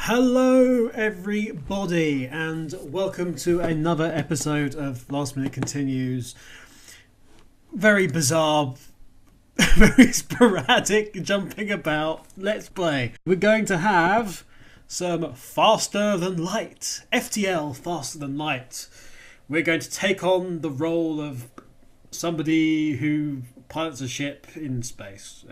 Hello everybody and welcome to another episode of Last Minute Continues. Very bizarre, very sporadic jumping about Let's Play. We're going to have some Faster Than Light, FTL Faster Than Light. We're going to take on the role of somebody who pilots a ship in space.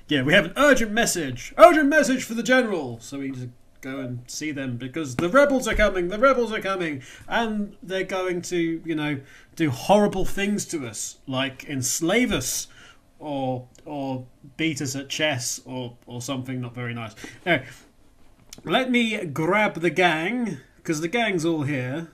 Yeah, we have an urgent message for the general. So we need to go and see them because the rebels are coming, and they're going to, do horrible things to us, like enslave us or beat us at chess or something not very nice. Anyway, let me grab the gang, because the gang's all here.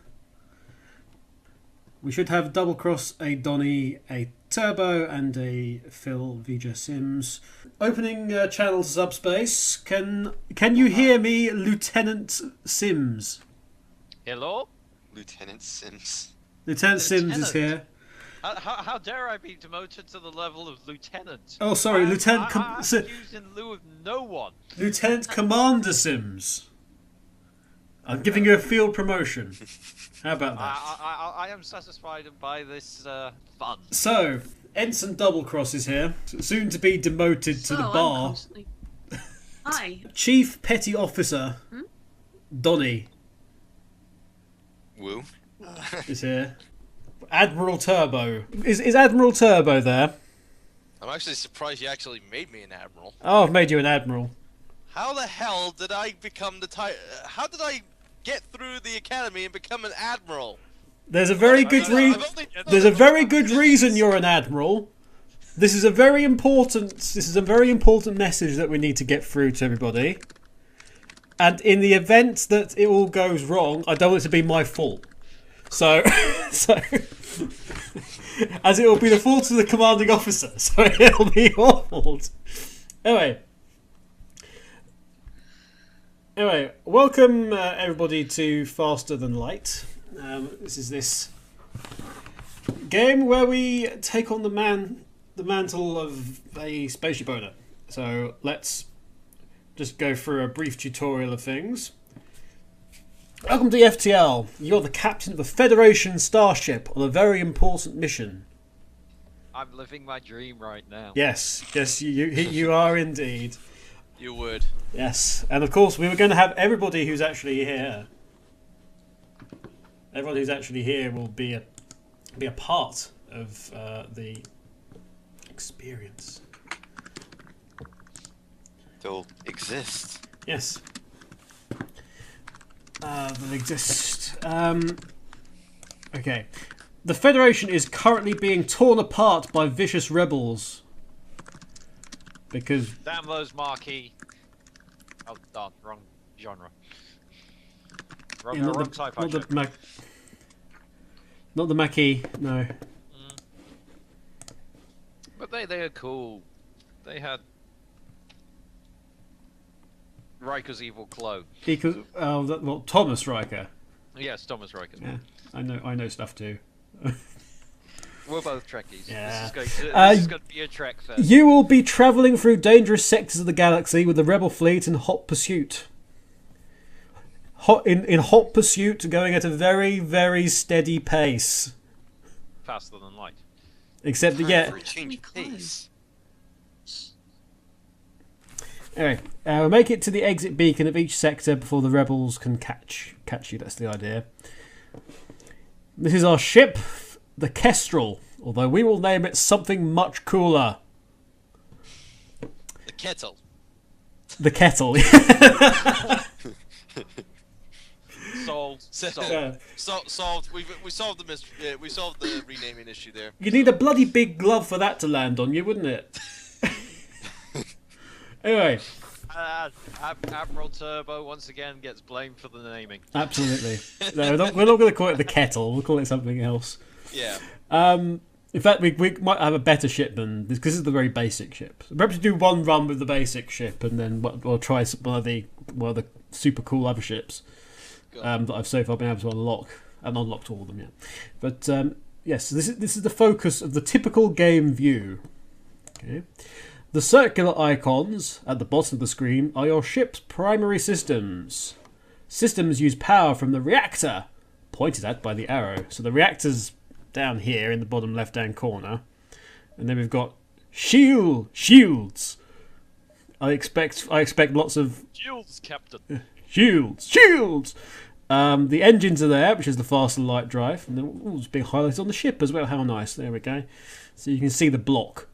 We should have Double Cross, a Donny, a Turbo, and a Phil Vija Sims. Opening channel to subspace. Can you hear me, Lieutenant Sims? Hello? Lieutenant Sims. Lieutenant Sims is here. How dare I be demoted to the level of lieutenant? Oh, sorry, I'm Lieutenant. used in lieu of no one. Lieutenant Commander Sims. I'm giving you a field promotion. How about that? I am satisfied by this fun. So, Ensign Double Cross is here, soon to be demoted to the bar. Hi. Chief Petty Officer Donny Woo. is here. Admiral Turbo. Is Admiral Turbo there? I'm actually surprised you actually made me an admiral. Oh, I've made you an admiral. How the hell did I become the how did I get through the academy and become an admiral? There's a very good reason you're an admiral. This is a very important message that we need to get through to everybody. And in the event that it all goes wrong, I don't want it to be my fault. So as it will be the fault of the commanding officer, so it'll be your fault. Anyway, welcome everybody to Faster Than Light. This is this game where we take on the mantle of a spaceship owner. So let's just go through a brief tutorial of things. Welcome to the FTL. You're the captain of a Federation starship on a very important mission. I'm living my dream right now. Yes, you are indeed. You would. Yes, and of course we were going to have everybody who's actually here. Everyone who's actually here will be a part of the experience. They'll exist. Yes. They'll exist. Okay. The Federation is currently being torn apart by vicious rebels. Because... Damn those marquee. Oh, darn, wrong genre. Wrong sci-fi show. Not the Maquis, no. But they are cool. They had Riker's evil clone. Thomas Riker. Yes, Thomas Riker. Yeah, I know stuff too. We're both Trekkies. Yeah. This is going to be a Trek fest. You will be travelling through dangerous sectors of the galaxy with the Rebel fleet in hot pursuit. In hot pursuit, going at a very, very steady pace. Faster than light. Except that, For a change of pace. Anyway, we'll make it to the exit beacon of each sector before the rebels can catch you. That's the idea. This is our ship, the Kestrel, although we will name it something much cooler. The kettle. The Kettle. Solved. Solved. We solved the mystery. We solved the renaming issue there. You need a bloody big glove for that to land on you, wouldn't it? Anyway. Admiral Turbo once again gets blamed for the naming. Absolutely. No, we're not going to call it the Kettle. We'll call it something else. Yeah. In fact, we might have a better ship than this, because this is the very basic ship. So perhaps do one run with the basic ship, and then we'll try one of the super cool other ships that I've so far been able to unlock. I haven't unlocked all of them yet. But yes, this is the focus of the typical game view. Okay. The circular icons at the bottom of the screen are your ship's primary systems. Systems use power from the reactor, pointed at by the arrow. So the reactor's down here in the bottom left-hand corner. And then we've got shields. I expect lots of Shields, Captain. shields. The engines are there, which is the faster light drive, and it's being highlighted on the ship as well. How nice! There we go. So you can see the block.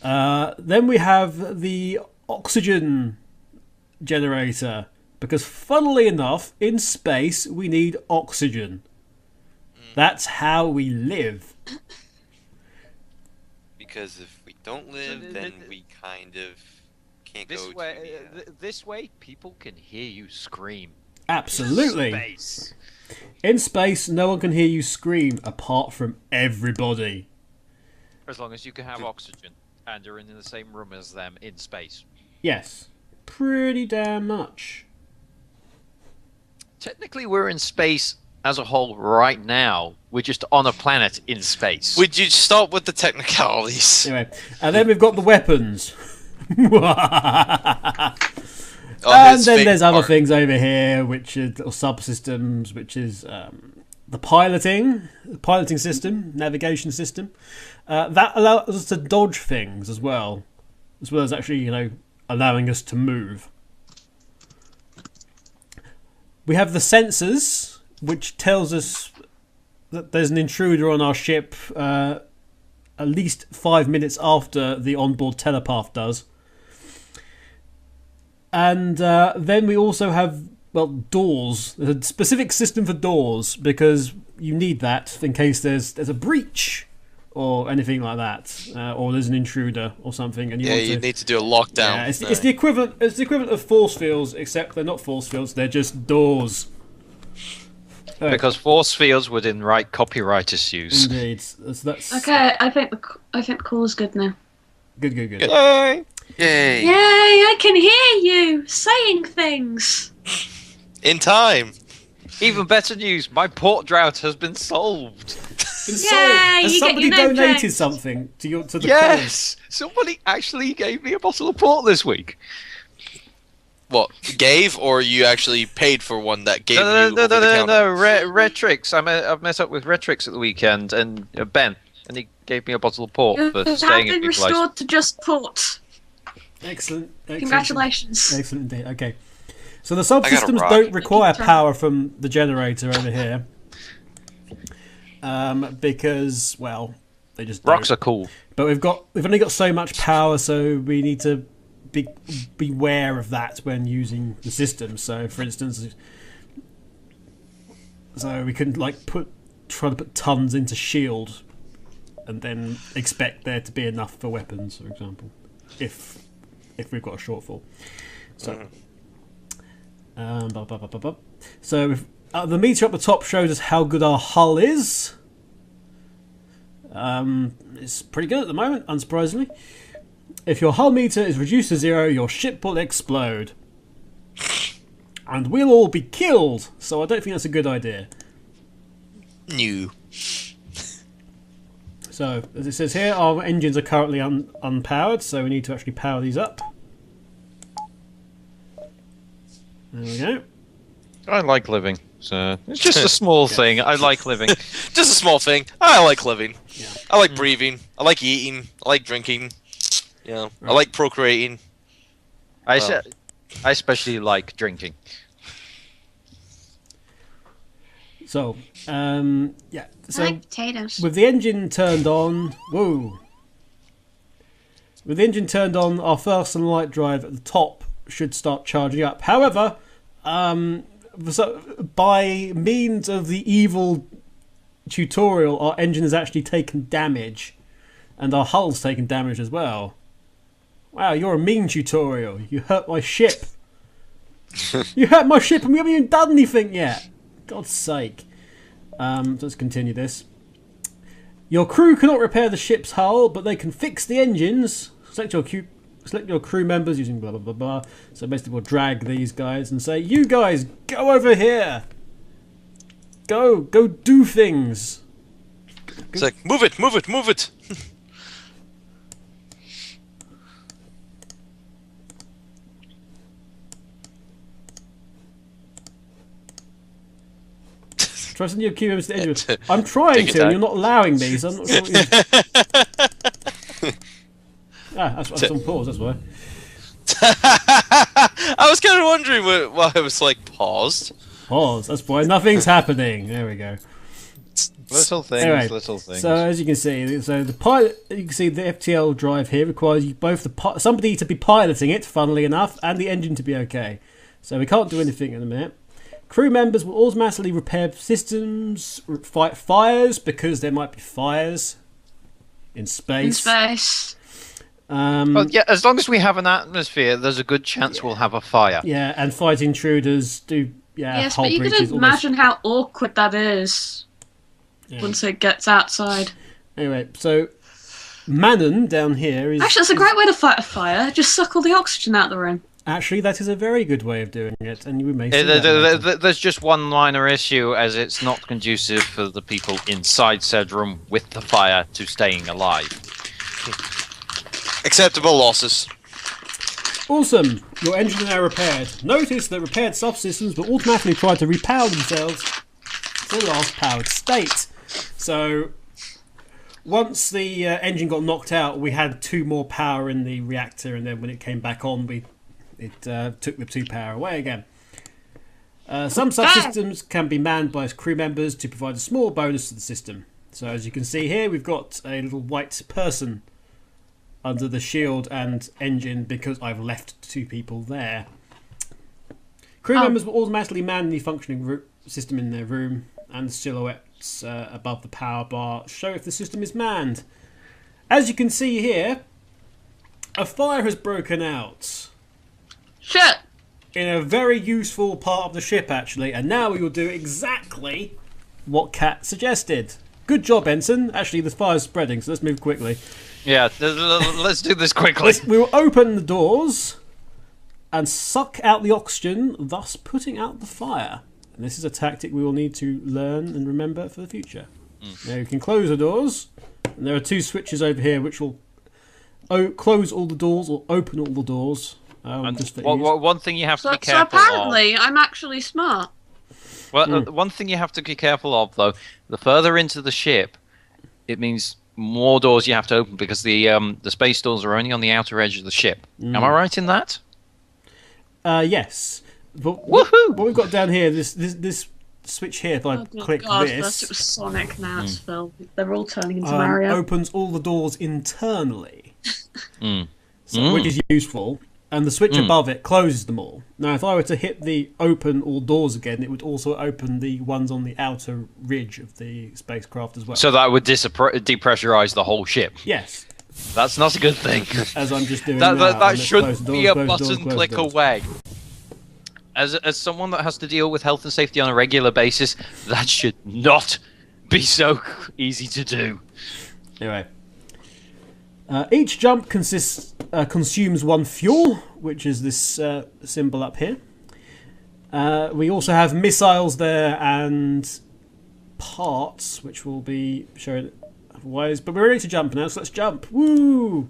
Then we have the oxygen generator, because funnily enough, in space we need oxygen. That's how we live. Because if we don't live, then we kind of can't go to the, This way, people can hear you scream. Absolutely. Space. In space, no one can hear you scream apart from everybody. As long as you can have oxygen and you're in the same room as them in space. Yes. Pretty damn much. Technically, we're in space as a whole right now. We're just on a planet in space. Would you stop with the technicalities? Anyway, and then we've got the weapons. Oh, And his then fake there's other part. things over here, which are little subsystems, which is the piloting system, navigation system. That allows us to dodge things as well as actually, allowing us to move. We have the sensors, which tells us that there's an intruder on our ship at least 5 minutes after the onboard telepath does. And then we also have, doors. There's a specific system for doors, because you need that in case there's a breach or anything like that, or there's an intruder or something. And you need to do a lockdown. Yeah, it's the equivalent. It's the equivalent of force fields, except they're not force fields. They're just doors. Because force fields would invite copywriters' use. Indeed. That's Okay, I think the call is good now. good. Yay! Yay! Yay! I can hear you saying things. In time. Even better news, my port drought has been solved. Been Yay, sold. Has you get somebody your name donated changed. something to the Yes! Somebody actually gave me a bottle of port this week. What, gave, or you actually paid for one that gave you No, over the counter? Retrix. I've met up with Retrix at the weekend, and Ben, and he gave me a bottle of port You for have staying been at people's restored to just port. Excellent. Congratulations. Excellent indeed. Okay. So the got a subsystems rock. don't require Keep power from the generator over here. Because, they just Rocks don't. are cool. But we've only got so much power, so we need to beware of that when using the system. So, for instance, we couldn't try to put tons into shield, and then expect there to be enough for weapons, for example, if we've got a shortfall. So, so the meter up the top shows us how good our hull is. It's pretty good at the moment, unsurprisingly. If your hull meter is reduced to 0, your ship will explode. And we'll all be killed, so I don't think that's a good idea. New. So, as it says here, our engines are currently unpowered, so we need to actually power these up. There we go. I like living, so it's just a small thing. I like living. Just a small thing. I like living. Yeah. I like breathing. I like eating. I like drinking. I like procreating. I especially like drinking. So, I So, like potatoes. with the engine turned on, with the engine turned on, our fast and light drive at the top should start charging up. However, by means of the evil tutorial, our engine has actually taken damage, and our hull's taken damage as well. Wow, you're a mean tutorial. You hurt my ship. You hurt my ship, and we haven't even done anything yet. God's sake. Let's continue this. Your crew cannot repair the ship's hull, but they can fix the engines. Select your crew members using blah blah blah blah. So basically, we'll drag these guys and say, "You guys, go over here. Go do things." It's like, move it. Try sending your Q members to the engine. I'm trying to, and you're not allowing me, so I'm not sure what you... that's on pause, that's why. I was kind of wondering why it was like paused. Pause, that's why nothing's happening. There we go. Little things, Anyway, little things. So as you can see, the pilot, you can see the FTL drive here requires both somebody to be piloting it, funnily enough, and the engine to be okay. So we can't do anything in a minute. Crew members will automatically repair systems, fight fires because there might be fires in space. Well, yeah, as long as we have an atmosphere, there's a good chance we'll have a fire. Yeah, and fight intruders do. Yeah, Yes, hull but you breaches, can imagine how awkward that is once it gets outside. Anyway, so Manon down here is... Actually, that's a great way to fight a fire. Just suck all the oxygen out of the room. Actually, that is a very good way of doing it, and we may see that later. There's just one minor issue, as it's not conducive for the people inside said room with the fire to staying alive. Acceptable losses. Awesome! Your engine is now repaired. Notice that repaired subsystems will automatically try to repower themselves to the last powered state. So, once the engine got knocked out, we had 2 more power in the reactor, and then when it came back on, it took the 2 power away again. Some subsystems can be manned by crew members to provide a small bonus to the system. So as you can see here, we've got a little white person under the shield and engine because I've left 2 people there. Crew members will automatically man the functioning system in their room, and the silhouettes above the power bar show if the system is manned. As you can see here, a fire has broken out. Shit! In a very useful part of the ship, actually, and now we will do exactly what Kat suggested. Good job, Ensign. Actually, the fire's spreading, so let's move quickly. Yeah, let's do this quickly. We will open the doors and suck out the oxygen, thus putting out the fire. And this is a tactic we will need to learn and remember for the future. Now you can close the doors, and there are 2 switches over here which will close all the doors or open all the doors. One thing you have to be So careful apparently, I'm actually smart. Well, one thing you have to be careful of, though, the further into the ship, it means more doors you have to open because the space doors are only on the outer edge of the ship. Am I right in that? Yes. But Woohoo! what we've got down here, this switch here, if I click God, this... first it was Sonic, now it's Phil. They're all turning into Mario. opens all the doors internally, which is useful, and the switch above it closes them all. Now, if I were to hit the open all doors again, it would also open the ones on the outer ridge of the spacecraft as well. So that would depressurize the whole ship. Yes, That's not a good thing. as I'm just doing That, now. that, that and let's should close the be doors, a close the doors, button close click the doors. away. As someone that has to deal with health and safety on a regular basis, that should not be so easy to do. Anyway. Each jump consumes 1 fuel, which is this symbol up here. We also have missiles there and parts, which will be shown otherwise. But we're ready to jump now, so let's jump. Woo!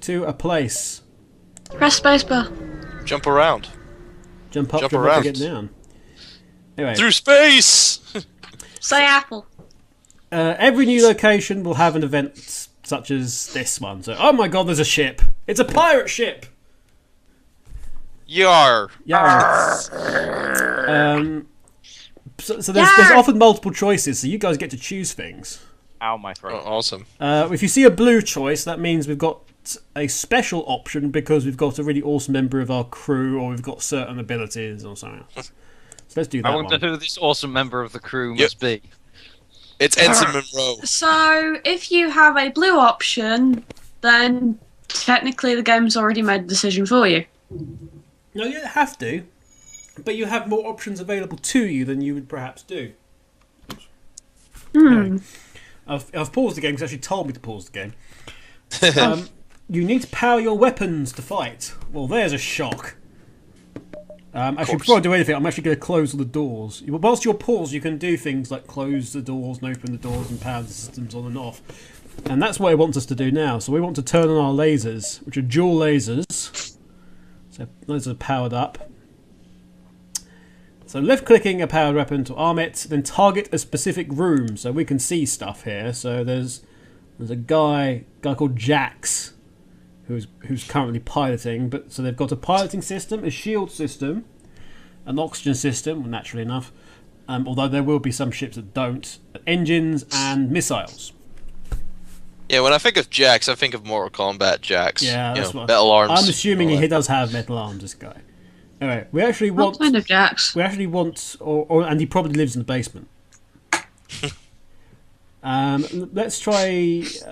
To a place. Press spacebar. Jump around. Jump up, Jump jump up, around. get down. Anyway, Through space! Say Apple. every new location will have an event such as this one. So, oh my god, there's a ship. It's a pirate ship. Yar. Yeah. So there's often multiple choices, so you guys get to choose things. Ow, my Oh, throat. awesome. If you see a blue choice, that means we've got a special option because we've got a really awesome member of our crew, or we've got certain abilities or something else. So let's do that I wonder one. who this awesome member of the crew must be. It's Ensign Monroe. So, if you have a blue option, then technically the game's already made a decision for you. No, you don't have to, but you have more options available to you than you would perhaps do. Okay. I've paused the game because it actually told me to pause the game. You need to power your weapons to fight. Well, there's a shock. Actually, before I do anything, I'm actually going to close all the doors. Whilst you're paused, you can do things like close the doors and open the doors and power the systems on and off. And that's what it wants us to do now. So we want to turn on our lasers, which are dual lasers. So those are powered up. So left-clicking a powered weapon to arm it, then target a specific room, so we can see stuff here. So there's a guy called Jax, who's currently piloting. But so they've got a piloting system, a shield system, an oxygen system, naturally enough. Although there will be some ships that don't, engines and missiles. Yeah, when I think of Jax, I think of Mortal Kombat Jax. Yeah, that's what metal arms. I'm assuming he does have metal arms. This guy. Anyway, we actually want. What kind of Jax? We actually want, and he probably lives in the basement. Let's try. He's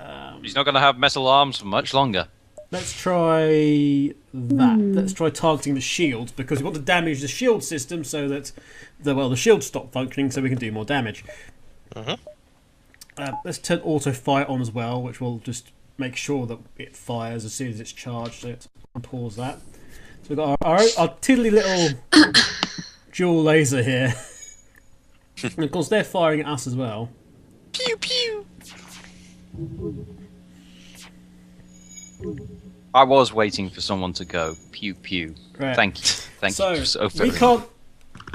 not going to have metal arms for much longer. Let's try that. Let's try targeting the shield because we want to damage the shield system so that the shield stop functioning so we can do more damage. Let's turn auto fire on as well, which will just make sure that it fires as soon as it's charged. So I'll pause that. So we've got our tiddly little dual laser here. And of course they're firing at us as well. Pew pew. I was waiting for someone to go pew pew. Right. Thank you so very we can't,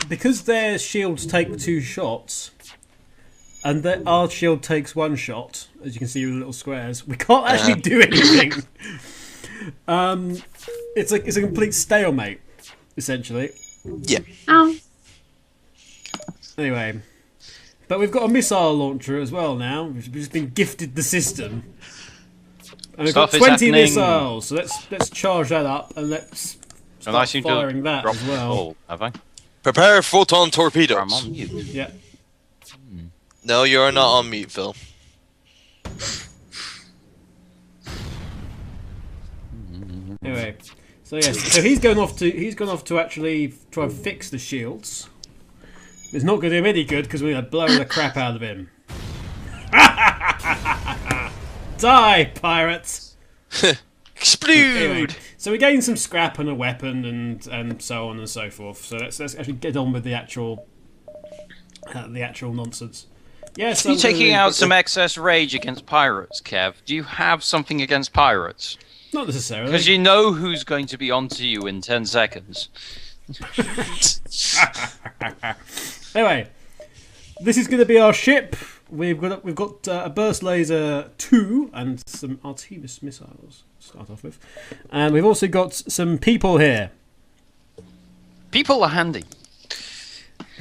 because their shields take 2 shots, and our shield takes 1 shot. As you can see with the little squares, we can't actually do anything. It's a complete stalemate, essentially. Yeah. Oh. Anyway, but we've got a missile launcher as well now. We've just been gifted the system. And we've got 20 missiles, so let's charge that up and let's start firing that as well. Have I? Prepare photon torpedoes. I'm on mute. Yeah. No, you're not on mute, Phil. Anyway, so yes, so he's gone off to actually try and fix the shields. It's not going to do him any good because we're going to blow the crap out of him. Die, pirates! Explode! Anyway, so we gained some scrap and a weapon and so on and so forth. So let's actually get on with the actual nonsense. Yes, You're taking out some excess rage against pirates, Kev. Do you have something against pirates? Not necessarily. Because you know who's going to be onto you in 10 seconds. Anyway, this is going to be our ship. We've got a burst laser 2 and some Artemis missiles to start off with, and we've also got some people here. People are handy.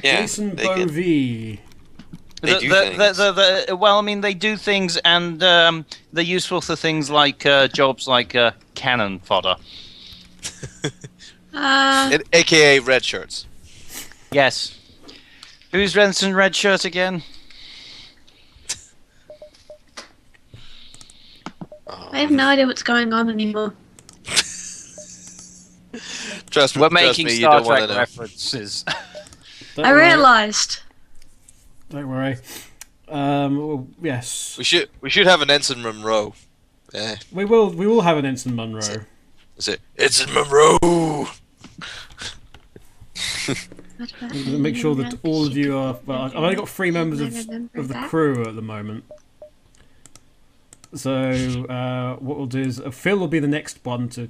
Yeah, Jason Bovee. They do things. Well, I mean, they do things, and they're useful for things like jobs like cannon fodder. AKA red shirts. Yes. Who's Renson red shirt again? I have no idea what's going on anymore. Trust me, We're making you Star don't want Trek to know. references. Don't I worry. realised. Don't worry. Well, yes, We should have an Ensign Monroe. we will have an Ensign Munro. Is it Ensign Monroe? Make sure that all of you are. Well, I've only got 3 members of the crew at the moment. So what we'll do is Phil will be the next one to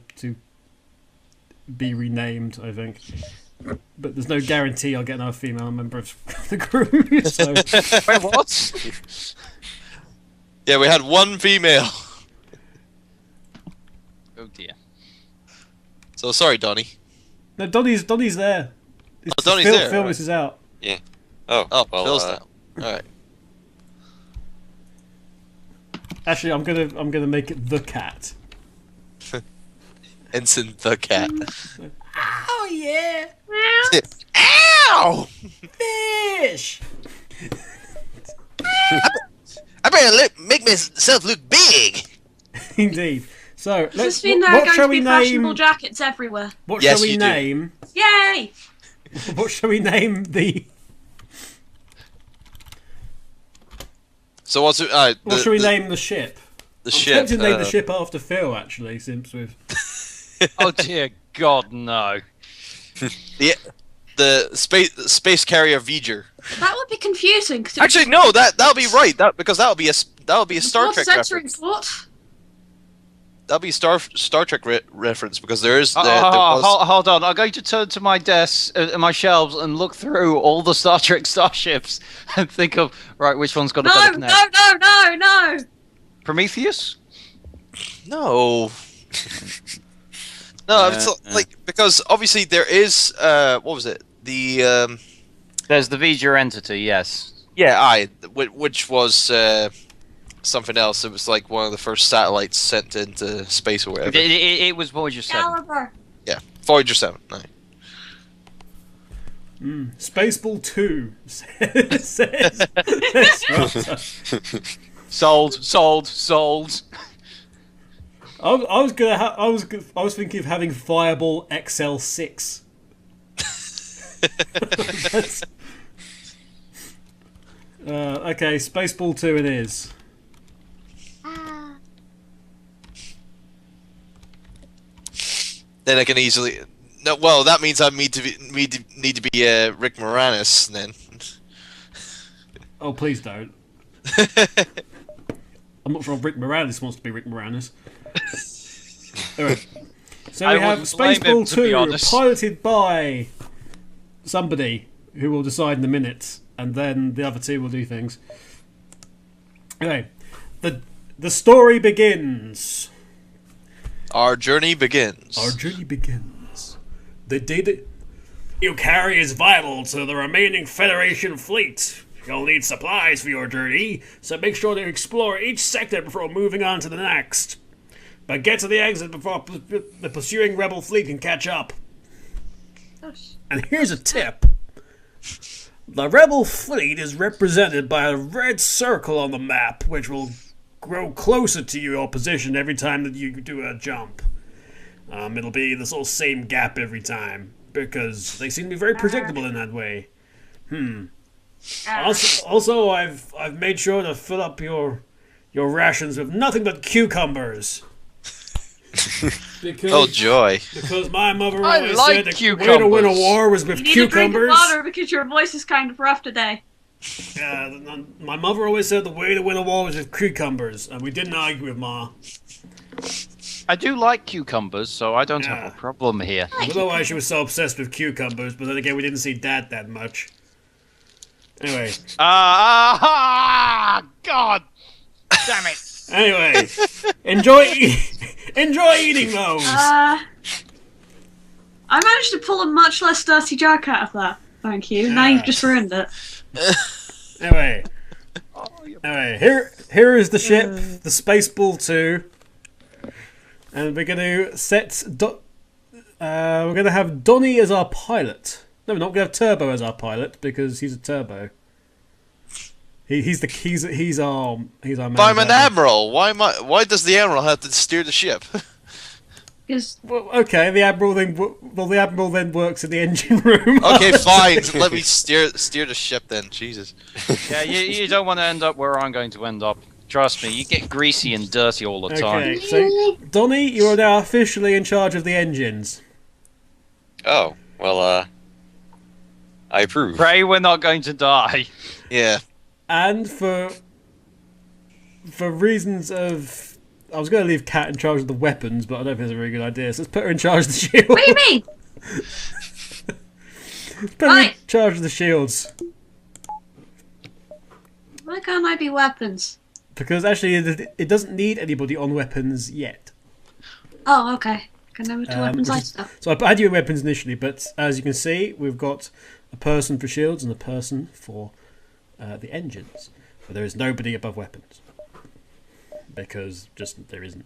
be renamed, I think. But there's no guarantee I'll get another female member of the crew. So. Wait, what? Yeah, we had 1 female. Oh dear. So sorry, Donnie. No, Donnie's there. Oh, Donnie's Phil, there. Phil Right. misses out. Yeah. Oh, Oh, well, Phil's down. All right. Actually, I'm gonna make it the cat. Ensign the cat. Oh yeah, Ow! fish. I better make myself look big. Indeed. So Does let's. this mean there What are going shall to we be fashionable name? jackets everywhere? What Yes, shall we you do. name? Yay! What shall we name the? So what's it? What shall we name the ship? The I'm ship. tempted to name the ship after Phil, actually, since we've. Oh dear God, no. The space carrier V'ger. That would be confusing. Cause Actually, no. That'll be right. Because that'll be a Star Trek censoring reference. what? that'll be Star Trek reference because there is. There was... Hold on. I'm going to turn to my desk, my shelves, and look through all the Star Trek starships and think of which one's got a better connect. No. Prometheus? No. No, it's like because obviously there is what was it? The There's the V'ger entity, yes. yeah, which was something else. It was like one of the first satellites sent into space or whatever. It was Voyager 7. Caliber. Yeah, Voyager 7. No. Spaceball 2 says Sold. I was thinking of having Fireball XL6. Okay, Spaceball 2 it is. Then I can easily. No, well, that means I need to be Rick Moranis then. Oh, please don't. I'm not sure if Rick Moranis wants to be Rick Moranis. Alright. So we have Spaceball 2, piloted by somebody who will decide in a minute, and then the other two will do things. Okay. The story begins. Our journey begins. The data you carry is vital to the remaining Federation fleet. You'll need supplies for your journey, so make sure to explore each sector before moving on to the next. But get to the exit before the pursuing Rebel fleet can catch up. And here's a tip. The Rebel fleet is represented by a red circle on the map, which will grow closer to your position every time that you do a jump. It'll be the sort of same gap every time, because they seem to be very predictable in that way. Also, I've made sure to fill up your rations with nothing but cucumbers. Because, oh joy! Because my mother always said the cucumbers. way to win a war was with You need cucumbers. to drink water because your voice is kind of rough today. My mother always said the way to win a war was with cucumbers, and we didn't argue with Ma. I do like cucumbers, so I don't have a problem here. I don't know why she was so obsessed with cucumbers, but then again, we didn't see Dad that much. Anyway. God! Damn it! Anyway, enjoy eating those. I managed to pull a much less dirty joke out of that. Thank you. Now you've just ruined it. Anyway, here is the ship, the Spaceball 2, and we're going to we're going to have Donnie as our pilot. No, we're not going to have Turbo as our pilot because he's a turbo. He's our man. But I'm an admiral. Why does the admiral have to steer the ship? Well, okay, the admiral then works in the engine room. Okay, fine. Let me steer the ship then. Jesus. Yeah, you don't want to end up where I'm going to end up. Trust me, you get greasy and dirty all the time. Okay, so Donnie, you are now officially in charge of the engines. Oh, well, I approve. Pray we're not going to die. Yeah. And for reasons of... I was going to leave Kat in charge of the weapons, but I don't think it's a very good idea, so let's put her in charge of the shield. What do you mean? Put her in charge of the shields. Why can't I be weapons? Because actually, it doesn't need anybody on weapons yet. Oh, okay. Can never do weapons later. So I had you in weapons initially, but as you can see, we've got a person for shields and a person for the engines. But there is nobody above weapons. Because just there isn't.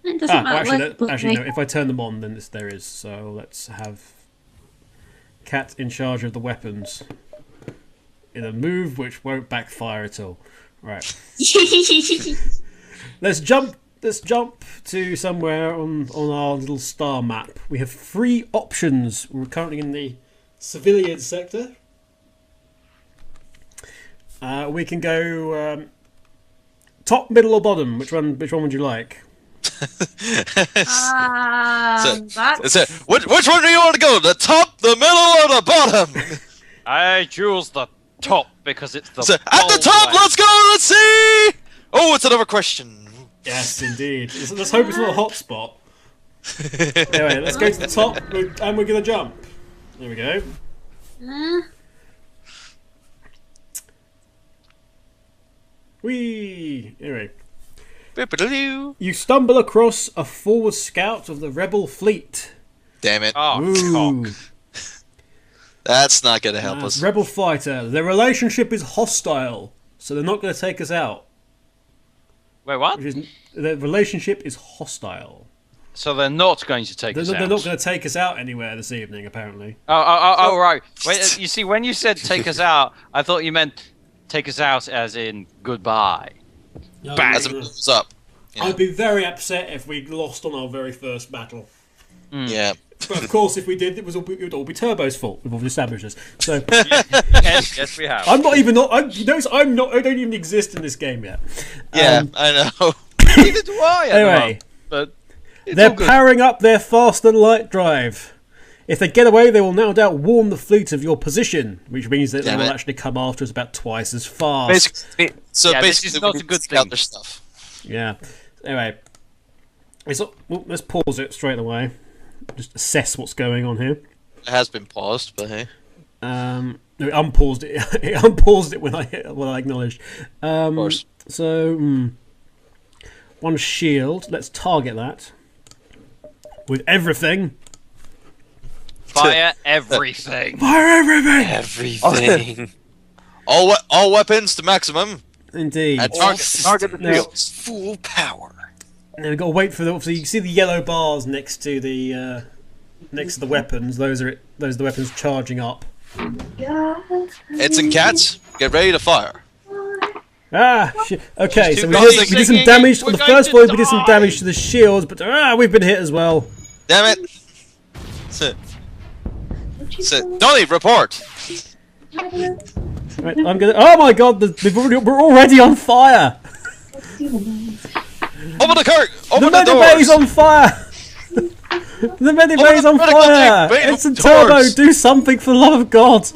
It doesn't matter. Actually, no. If I turn them on, then there is. So let's have Kat in charge of the weapons in a move which won't backfire at all. Right. Let's jump to somewhere on our little star map. We have 3 options. We're currently in the civilian sector. We can go top, middle, or bottom. Which one would you like? Which one do you want to go? The top, the middle, or the bottom? I choose the top because it's the at the top. Let's go. Let's see. Oh, it's another question. Yes, indeed. Let's hope it's not a hot spot. Anyway, let's go to the top, and we're going to jump. There we go. Whee! Anyway. You stumble across a forward scout of the rebel fleet. Damn it. Oh, cock. That's not going to help us. Rebel fighter. Their relationship is hostile, so they're not going to take us out. Wait, what? Their relationship is hostile. So they're not going to take us out? They're not going to take us out anywhere this evening, apparently. Oh, right. Wait, you see, when you said take us out, I thought you meant take us out as in goodbye. No, As it moves up. Yeah. I'd be very upset if we lost on our very first battle. Yeah. But of course, if we did, it would all be Turbo's fault. We've already established this. So yes, we have. I'm not even. You notice I'm not. I don't even exist in this game yet. Yeah, I know. Neither do I. Anyway, but they're powering up their fast and light drive. If they get away, they will no doubt warn the fleet of your position, which means that they will actually come after us about twice as fast. Basically, this is not a good thing. Their stuff. Yeah. Anyway, let's pause it straight away. Just assess what's going on here. It has been paused, but hey. No, it unpaused it. It unpaused it when I acknowledged. Of course. So, one shield. Let's target that with everything. Fire everything. Fire everything. Everything. all weapons to maximum. Indeed. And target the shields. Full power. Now we've got to wait for the. So you can see the yellow bars next to the weapons. Those are the weapons charging up. Ensign cats, get ready to fire. Okay, so we did some damage on the first void. We did some damage to the shields, but we've been hit as well. Damn it! Donnie, report. Right, I'm gonna. Oh my God! We're already on fire. Open the curtain! Open the doors! The medibay's on fire! The medibay's on fire! Ensign Turbo, do something for the love of God!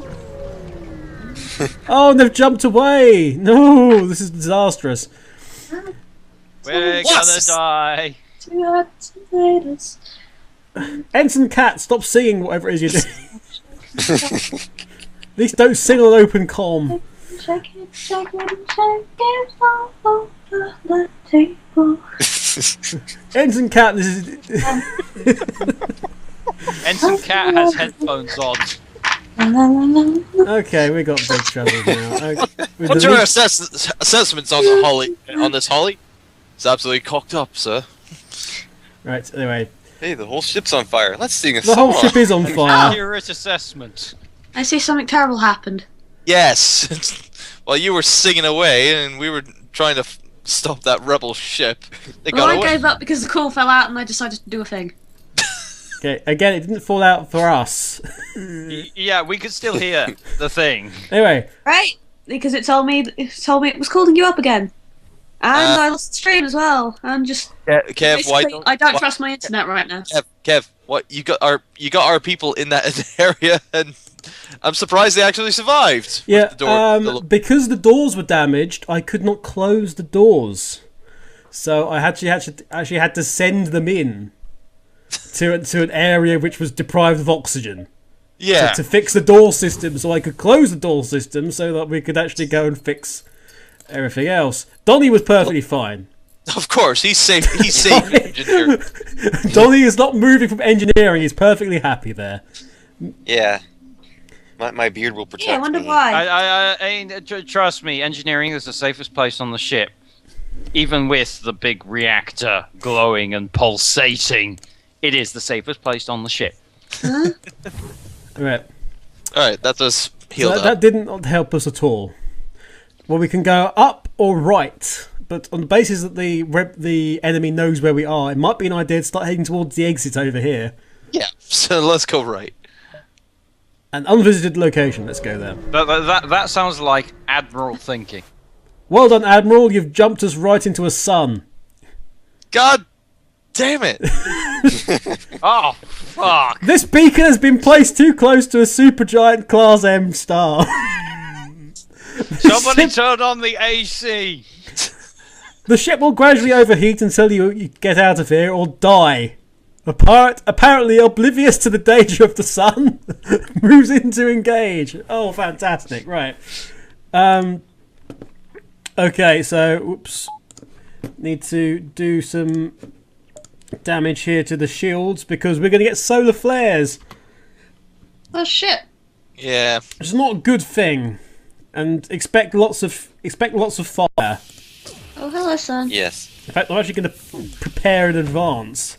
Oh, and they've jumped away! No, this is disastrous. We're gonna die. Ensign Cat, stop singing whatever it is you're doing. At least don't sing on open comm. Ensign Cat, this is. Ensign Cat has headphones on. Okay, we got big trouble now. What's your assessments on the Holly? On this Holly? It's absolutely cocked up, sir. Right. Anyway. Hey, the whole ship's on fire. Let's sing a song. The whole ship is on fire. Accurate assessment. I see something terrible happened. Yes. Well, you were singing away, and we were trying to stop that rebel ship. I gave up because the call fell out, and I decided to do a thing. Okay, again, it didn't fall out for us. Yeah, we could still hear the thing. Anyway. Right, because it told me it was calling you up again. And I lost the stream as well. I'm just Kev, I don't trust my internet right now. Kev, what you got our people in that area, and I'm surprised they actually survived. Yeah, because the doors were damaged, I could not close the doors, so I actually had to send them in to an area which was deprived of oxygen. Yeah, to fix the door system, so I could close the door system, so that we could actually go and fix everything else. Donnie was perfectly fine. Of course, he's safe. He's safe. Engineer. Donnie is not moving from engineering. He's perfectly happy there. Yeah. My beard will protect me. Yeah, I wonder why. Trust me, engineering is the safest place on the ship. Even with the big reactor glowing and pulsating, it is the safest place on the ship. Huh? Right. Alright, that's us healed up. That didn't help us at all. Well, we can go up or right, but on the basis that the enemy knows where we are, it might be an idea to start heading towards the exit over here. Yeah, so let's go right. An unvisited location, let's go there. That sounds like Admiral thinking. Well done, Admiral, you've jumped us right into a sun. God damn it! Oh, fuck! This beacon has been placed too close to a supergiant Class M star. Somebody turn on the AC! The ship will gradually overheat until you get out of here or die. A pirate, apparently oblivious to the danger of the sun, moves in to engage. Oh, fantastic. Right. Okay, so, oops. Need to do some damage here to the shields because we're going to get solar flares. Oh shit! Yeah. Which is not a good thing. And expect lots of fire. Oh hello, son. Yes. In fact, I'm actually going to prepare in advance.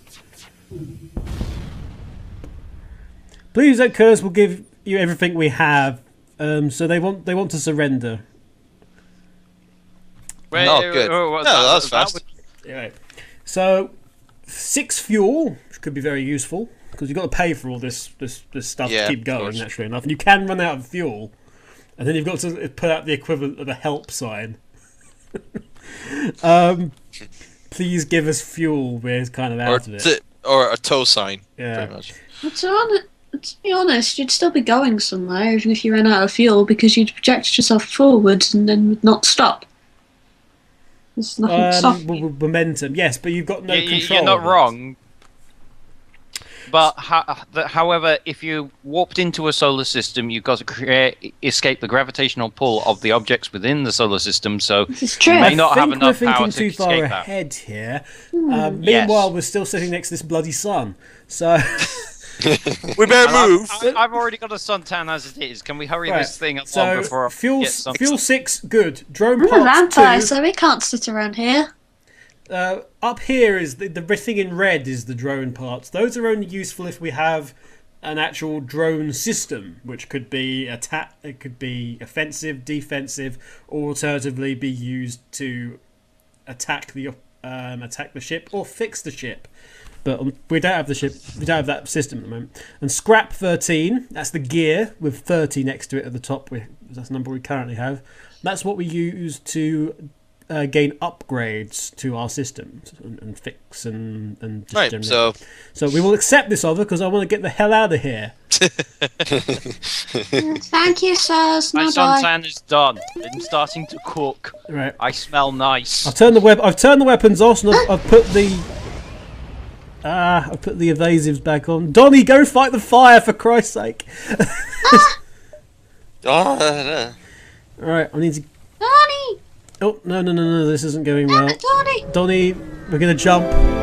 Please don't curse. We'll give you everything we have. So they want to surrender. Wait, Oh, good. no, that was fast. Anyway, so 6 fuel, which could be very useful because you've got to pay for all this stuff Yeah, to keep of going. course. Naturally enough, and you can run out of fuel, and then you've got to put out the equivalent of a help sign. Please give us fuel. We're kind of out of it. Or a tow sign. Yeah. Pretty much. But to be honest, you'd still be going somewhere even if you ran out of fuel because you'd project yourself forwards and then would not stop. There's nothing stopping you. Momentum, yes, but you've got no control. You're not of it. wrong. But however, if you warped into a solar system, you've got to escape the gravitational pull of the objects within the solar system. So This is true. you may not have we're enough thinking power to too far escape that. ahead here. Hmm. Meanwhile, Yes. we're still sitting next to this bloody sun. So We better move. I've already got a suntan as it is. Can we hurry Right, this thing along so before I fuel get some? fuel 6, good. Drone We're a parts vampire, 2. so we can't sit around here. Up here is the thing in red is the drone parts. Those are only useful if we have an actual drone system, which could be attack. It could be offensive, defensive, or alternatively be used to attack the ship or fix the ship. But we don't have the ship. We don't have that system at the moment. And scrap 13. That's the gear with 30 next to it at the top. That's the number we currently have. That's what we use to gain upgrades to our systems and fix and just Right, generally. So we will accept this offer because I want to get the hell out of here. Thank you, sirs. My Now die. suntan is done. I'm starting to cook. Right. I smell nice. I've turned the weapons off and I've put the evasives back on. Donnie, go fight the fire for Christ's sake! All right, I need to. Donnie! Oh no! This isn't going well. Donnie! Donnie, we're gonna jump.